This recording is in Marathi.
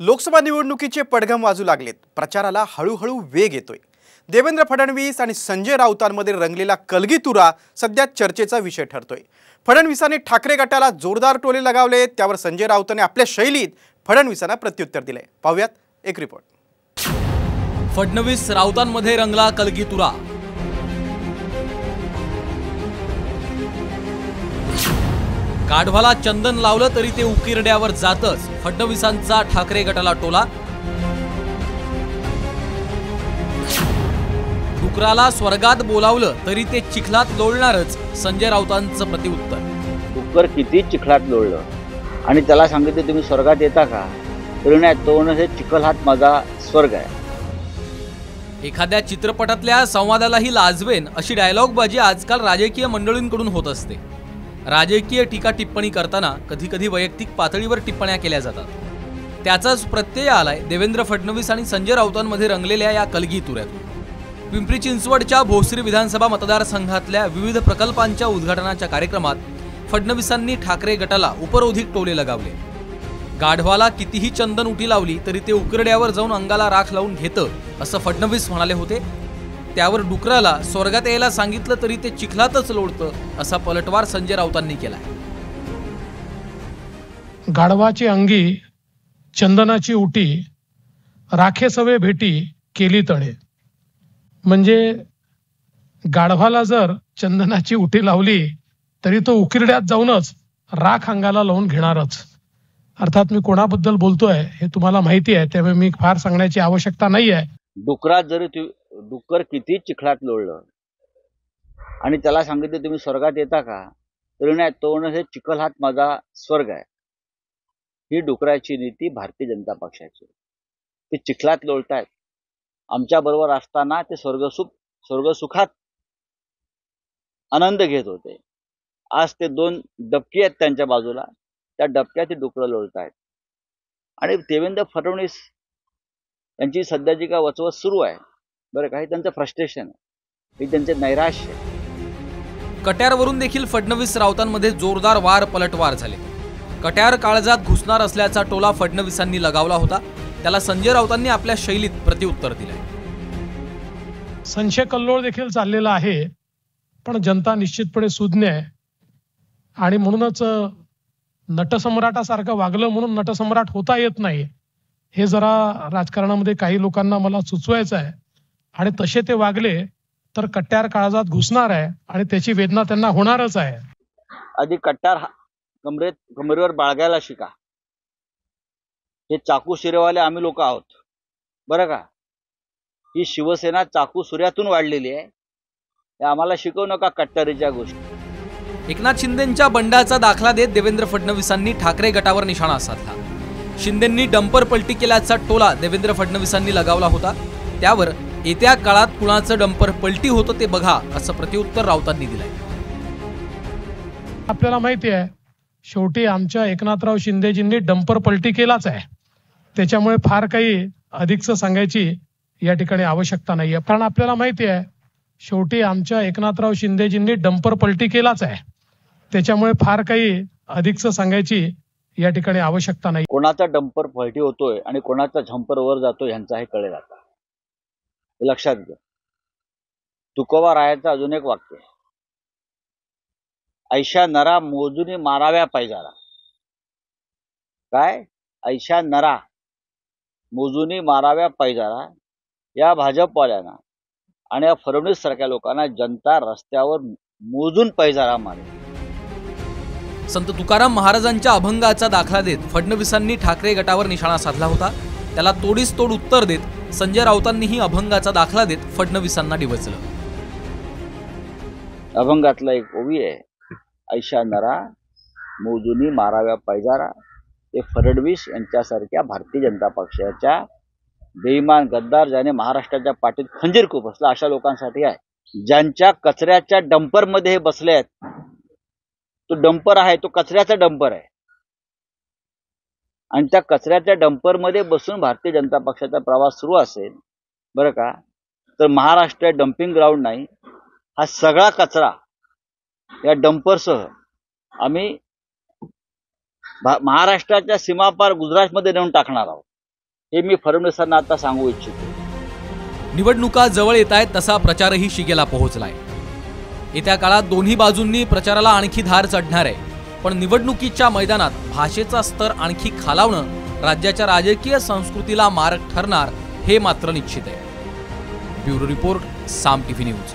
लोकसभा निवडणुकीचे पडघम वाजू लागलेत। प्रचाराला हळूहळू वेग येतोय। देवेंद्र फडणवीस आणि संजय राऊतांमध्ये रंगलेला कलगीतुरा सध्या चर्चेचा विषय ठरतोय। फडणवीसांनी ठाकरे गटाला जोरदार टोले लगावले, त्यावर संजय राऊतांनी आपल्या शैलीत फडणवीसांना प्रत्युत्तर दिले। पाहूयात एक रिपोर्ट। फडणवीस राऊतांमध्ये रंगला कलगीतुरा। गाढवाला चंदन लावलं तरी ते उकिरड्यावर जातच, फडणवीसांचा ठाकरे गटाला टोला। डुकराला स्वर्गात बोलावलं तरी ते चिखलात लोळणारच, संजय राऊतांचं प्रतिउत्तर। डुकर किती चिखलात लोळलं आणि त्याला सांगितलं तुम्ही स्वर्गात येता का, तर नाही, तो हे चिखल हात माझा स्वर्ग आहे। एखाद्या चित्रपटातल्या संवादालाही लाजवेन अशी डायलॉगबाजी आजकाल राजकीय मंडळींकडून होत असते। राजकीय टीका टिप्पणी करताना कधी कधी वैयक्तिक पातळीवर टिप्पण्या केल्या जातात। त्याचाच प्रत्यय आलाय देवेंद्र फडणवीस आणि संजय राऊतांमध्ये रंगलेल्या या कलगीतुऱ्यातून। पिंपरी चिंचवडच्या भोसरी विधानसभा मतदारसंघातल्या विविध प्रकल्पांच्या उद्घाटनाच्या कार्यक्रमात फडणवीसांनी ठाकरे गटाला उपरोधिक टोले लगावले। गाढवाला कितीही चंदन उटी लावली तरी ते उकिरड्यावर जाऊन अंगाला राख लावून घेतं, असं फडणवीस म्हणाले होते। त्यावर डुकराला स्वर्गात यायला सांगितलं तरी ते चिखलातच लोळतं, असा पलटवार संजय राऊतांनी केलाय। गाढवाची अंगी चंदनाची उटी, राखे सवे भेटी केली तळे। म्हणजे गाढवाला जर चंदनाची उटी लावली तरी तो उकिरड्यात जाऊनच राख अंगाला लावून घेणारच। अर्थात मी कोणाबद्दल बोलतोय हे तुम्हाला माहिती आहे, त्यामुळे मी फार सांगण्याची आवश्यकता नाही आहे। डुकरात जरी डुकर किती चिखलात लोळलं आणि त्याला सांगितलं तुम्ही स्वर्गात येता का, तर नाही, तो हे चिखल हात माझा स्वर्ग आहे। ही डुकराची नीती भारतीय जनता पक्षाची। ते चिखलात लोळतायत, आमच्या बरोबर असताना ते स्वर्गसुखात आनंद घेत होते। आज ते दोन डबकी आहेत त्यांच्या बाजूला, त्या डबक्यात ते डुकरं लोळतायत। आणि देवेंद्र फडणवीस यांची सध्याची का वचवच सुरू आहे बरं, काही त्यांचं फ्रस्ट्रेशन आहे, हे त्यांचे नैराश्य आहे। कट्यारवरून देखील फडणवीस राऊतांमध्ये जोरदार वार पलटवार झाले। कट्यार काळजात घुसणार असल्याचा टोला फडणवीसांनी लगावला होता, त्याला संजय राऊतांनी आपल्या शैलीत प्रतिउत्तर दिलंय। संशय कल्लोळ देखील चाललेला आहे, पण जनता निश्चितपणे सुज्ञ आहे आणि म्हणूनच नटसम्राटासारखं वागलं म्हणून नटसम्राट होता येत नाही, हे जरा राजकारणामध्ये काही लोकांना मला सुचवायचं आहे। आणि तसे ते वागले तर कट्यार काळजात घुसणार आहे आणि त्याची वेदना त्यांना होणारच आहे। आधी कट्यार कमरेवर बाळगायला शिका। हे चाकू शिरेवाले आम्ही लोक आहोत बरं का। ही शिवसेना चाकू सुऱ्यातून वाढलेली आहे, हे आम्हाला शिकवू नका कट्यारीच्या गोष्टी। एकनाथ शिंदेंच्या बंडाचा दाखला देत देवेंद्र फडणवीसांनी ठाकरे गटावर निशाणा साधला। शिंदेंनी डंपर पलटी केल्याचा टोला देवेंद्र फडणवीसांनी लगावला होता, त्यावर येत्या काळात कुणाचं डंपर पलटी होतं ते बघा, असं प्रतिउत्तर राऊतांनी दिलंय। आपल्याला माहिती आहे, शेवटी आमच्या एकनाथराव शिंदेजींनी डंपर पलटी केलाच आहे, त्याच्यामुळे फार काही अधिकच सांगायची या ठिकाणी आवश्यकता नाहीये। कारण आपल्याला माहिती आहे, शेवटी आमच्या एकनाथराव शिंदेजींनी डंपर पलटी केलाच आहे, त्याच्यामुळे फार काही अधिकच सांगायची या ठिकाणी आवश्यकता नाही। कोणाचा डंपर पलटी होतोय आणि कोणाचा झंपर वर जातोय ह्यांचा हे कळेल आता, हे लक्षात घ्या। तुकोबा रायाचं अजून एक वाक्य, ऐशा नरा मोजूनी माराव्या पैजारा। काय? ऐशा नरा मोजूनी माराव्या पैजारा। या भाजपवाल्यांना आणि या फडणवीस सारख्या लोकांना जनता रस्त्यावर मोजून पैजारा मारेल। संत तुकाराम महाराजांच्या अभंगाचा दाखला देत फडणवीसांनी ठाकरे गटावर निशाणा साधला होता, त्याला तोडीस तोड उत्तर देत संजय राऊतांनीही अभंगाचा दाखला देत फडणवीसांना डिवचलं। अभंगातला एक ओवी आहे, ऐशा नरा मोजूनी माराव्या पैजारा। ते फडणवीस यांच्यासारख्या भारतीय जनता पक्षाच्या बेईमान गद्दार, ज्याने महाराष्ट्राच्या पाठीत खंजीर खुपसला, अशा लोकांसाठी आहे। ज्यांच्या कचऱ्याच्या डंपर मध्ये हे बसले आहेत, तो डंपर आहे, तो कचऱ्याचा डंपर आहे, आणि त्या कचऱ्याच्या डंपर मध्ये बसून भारतीय जनता पक्षाचा प्रवास सुरू असेल बरं का, तर महाराष्ट्र डम्पिंग ग्राउंड नाही, हा सगळा कचरा या डंपरसह आम्ही महाराष्ट्राच्या सीमापार गुजरातमध्ये नेऊन टाकणार आहोत। हे मी फडणवीसांना आता सांगू इच्छितो. निवडणुका जवळ येत आहेत तसा प्रचारही शिगेला पोहोचलाय. येत्या काळात दोन्ही बाजूंनी प्रचाराला आणखी धार चढणार आहे. पण निवडणुकीच्या मैदानात भाषेचा स्तर आणखी खालावणं राज्याच्या राजकीय संस्कृतीला मारक ठरणार हे मात्र निश्चित आहे. ब्युरो रिपोर्ट, साम टीव्ही न्यूज.